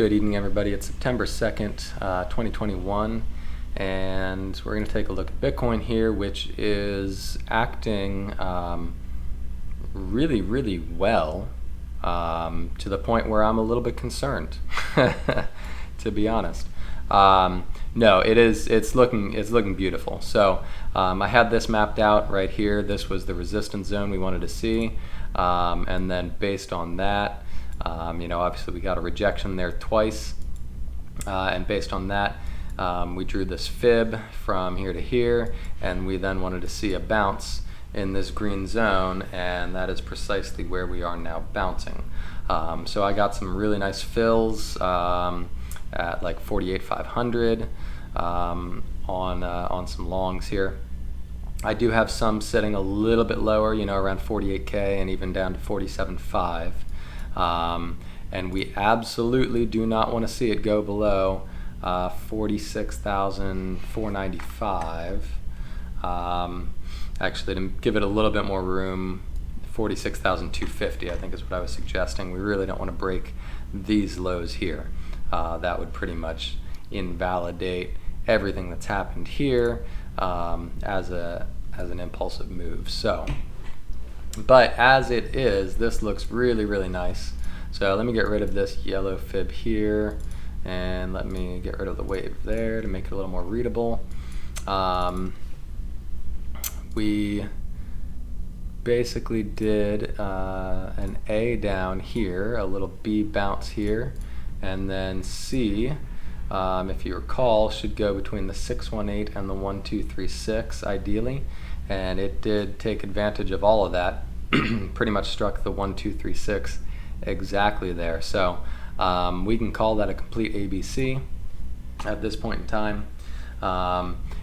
Good evening, everybody. It's September 2nd, 2021, and we're going to take a look at Bitcoin here, which is acting really, really well, to the point where I'm a little bit concerned, to be honest. No, it's looking beautiful. So I had this mapped out right here. This was the resistance zone we wanted to see, and then based on that, obviously we got a rejection there twice, and based on that, we drew this fib from here to here, and we then wanted to see a bounce in this green zone, and that is precisely where we are now bouncing. So I got some really nice fills at like 48,500 on some longs here. I do have some sitting a little bit lower, around 48K and even down to 47.5. And we absolutely do not want to see it go below 46,495. Actually, to give it a little bit more room, 46,250 I think is what I was suggesting. We really don't want to break these lows here. That would pretty much invalidate everything that's happened here as an impulsive move. So, but as it is, this looks really, really nice. So let me get rid of this yellow fib here, and let me get rid of the wave there to make it a little more readable. We basically did an A down here, a little B bounce here, and then C, if you recall, should go between the 618 and the 1236 ideally, and it did take advantage of all of that. Pretty much struck the 1236 exactly there. So we can call that a complete ABC at this point in time.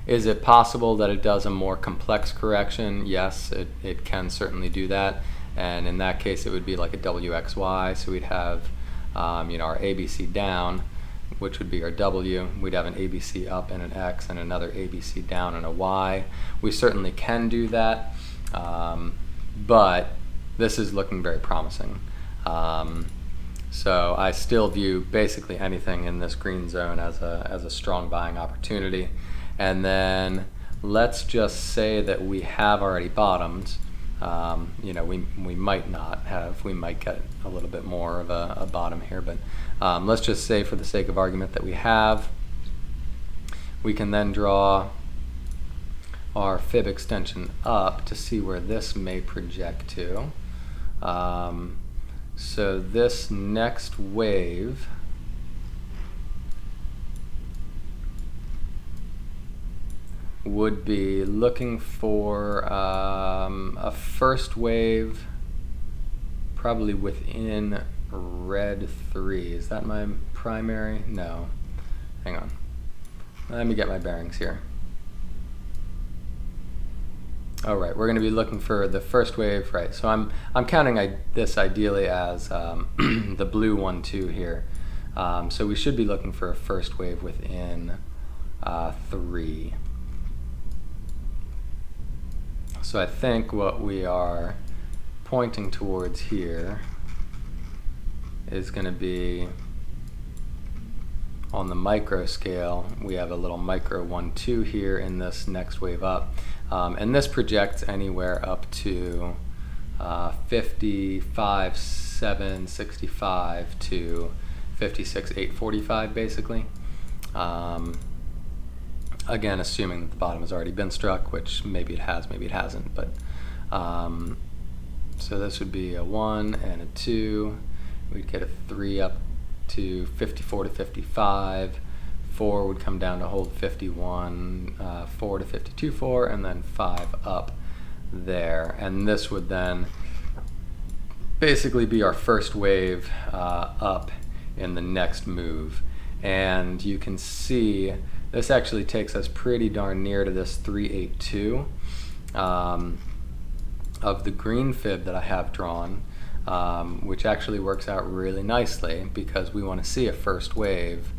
Is it possible that it does a more complex correction? Yes, it can certainly do that, and in that case it would be like a WXY. So we'd have our ABC down, which would be our W. We'd have an ABC up and an X, and another ABC down and a Y. We certainly can do that, but this is looking very promising. So I still view basically anything in this green zone as a strong buying opportunity. And then let's just say that we have already bottomed. We might not have. We might get a little bit more of a bottom here, but let's just say for the sake of argument that we have. We can then draw our fib extension up to see where this may project to. So this next wave would be looking for a first wave probably within red 3. Is that my primary? No. Hang on. Let me get my bearings here. All right, we're going to be looking for the first wave, right? So I'm counting this ideally as the blue 1-2 here. So we should be looking for a first wave within 3. So I think what we are pointing towards here is going to be on the micro scale. We have a little micro 1-2 here in this next wave up. And this projects anywhere up to 55,765 to 56,845 basically. Again, assuming that the bottom has already been struck, which maybe it has, maybe it hasn't. But so this would be a 1 and a 2. We'd get a 3 up to 54 to 55. 4 would come down to hold 51, 4 to 52.4, and then 5 up there. And this would then basically be our first wave up in the next move. And you can see this actually takes us pretty darn near to this 382 of the green fib that I have drawn, which actually works out really nicely because we want to see a first wave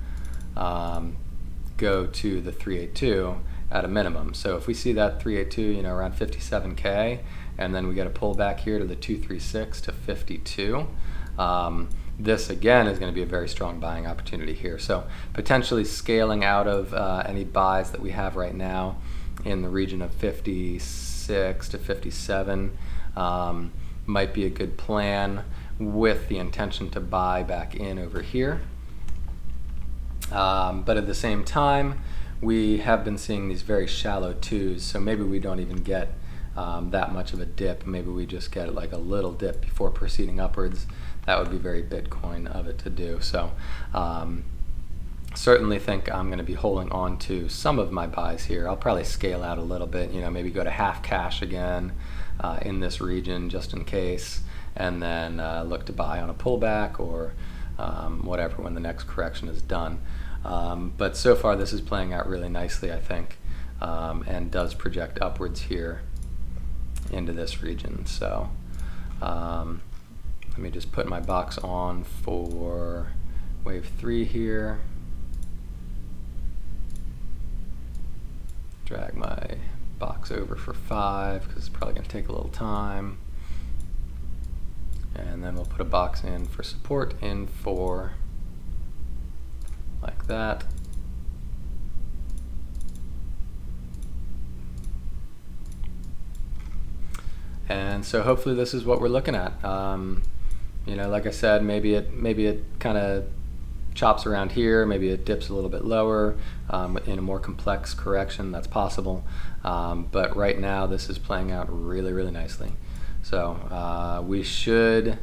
go to the 382 at a minimum. So if we see that 382, around 57K, and then we get a pull back here to the 236 to 52, this again is going to be a very strong buying opportunity here. So potentially scaling out of any buys that we have right now in the region of 56 to 57 might be a good plan, with the intention to buy back in over here. But at the same time, we have been seeing these very shallow twos, so maybe we don't even get that much of a dip. Maybe we just get like a little dip before proceeding upwards. That would be very Bitcoin of it to do. So certainly think I'm going to be holding on to some of my buys here. I'll probably scale out a little bit, maybe go to half cash again in this region just in case, and then look to buy on a pullback or whatever when the next correction is done. But so far this is playing out really nicely, I think, and does project upwards here into this region. So let me just put my box on for wave 3 here. Drag my box over for 5 because it's probably going to take a little time. And then we'll put a box in for support in 4, like that. And so hopefully this is what we're looking at. Like I said, maybe it kind of chops around here, maybe it dips a little bit lower in a more complex correction. That's possible. But right now this is playing out really, really nicely. So we should,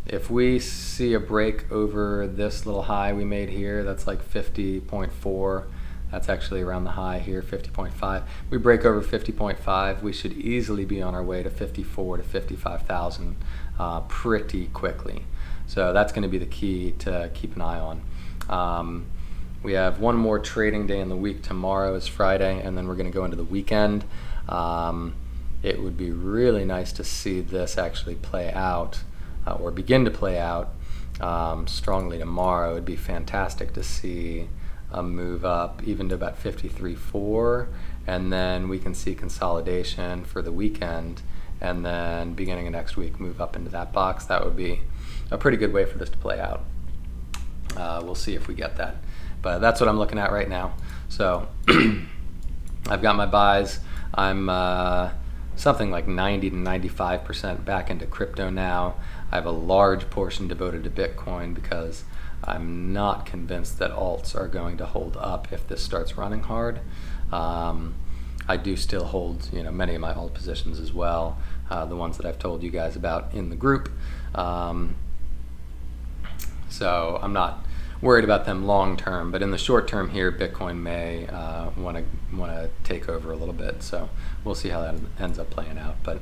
if we see a break over this little high we made here, that's like 50.4. That's actually around the high here, 50.5. We break over 50.5, we should easily be on our way to 54 to 55,000 pretty quickly. So that's going to be the key to keep an eye on. We have one more trading day in the week. Tomorrow is Friday, and then we're going to go into the weekend. It would be really nice to see this actually play out or begin to play out strongly tomorrow. It would be fantastic to see a move up even to about 53.4, and then we can see consolidation for the weekend, and then beginning of next week move up into that box. That would be a pretty good way for this to play out. We'll see if we get that, but that's what I'm looking at right now. So I've got my buys. I'm something like 90 to 95% back into crypto now. I have a large portion devoted to Bitcoin because I'm not convinced that alts are going to hold up if this starts running hard. I do still hold, many of my alt positions as well, the ones that I've told you guys about in the group. So I'm not worried about them long term, but in the short term here, Bitcoin may want to take over a little bit. So we'll see how that ends up playing out. But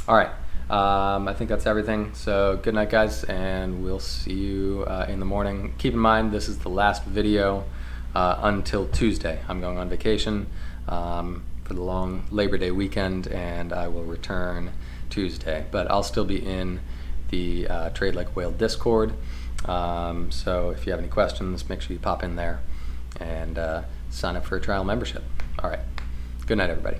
all right. I think that's everything. So good night, guys, and we'll see you in the morning. Keep in mind, this is the last video until Tuesday. I'm going on vacation for the long Labor Day weekend, and I will return Tuesday. But I'll still be in the Trade Like Whale Discord. So if you have any questions, make sure you pop in there and sign up for a trial membership. All right. Good night, everybody.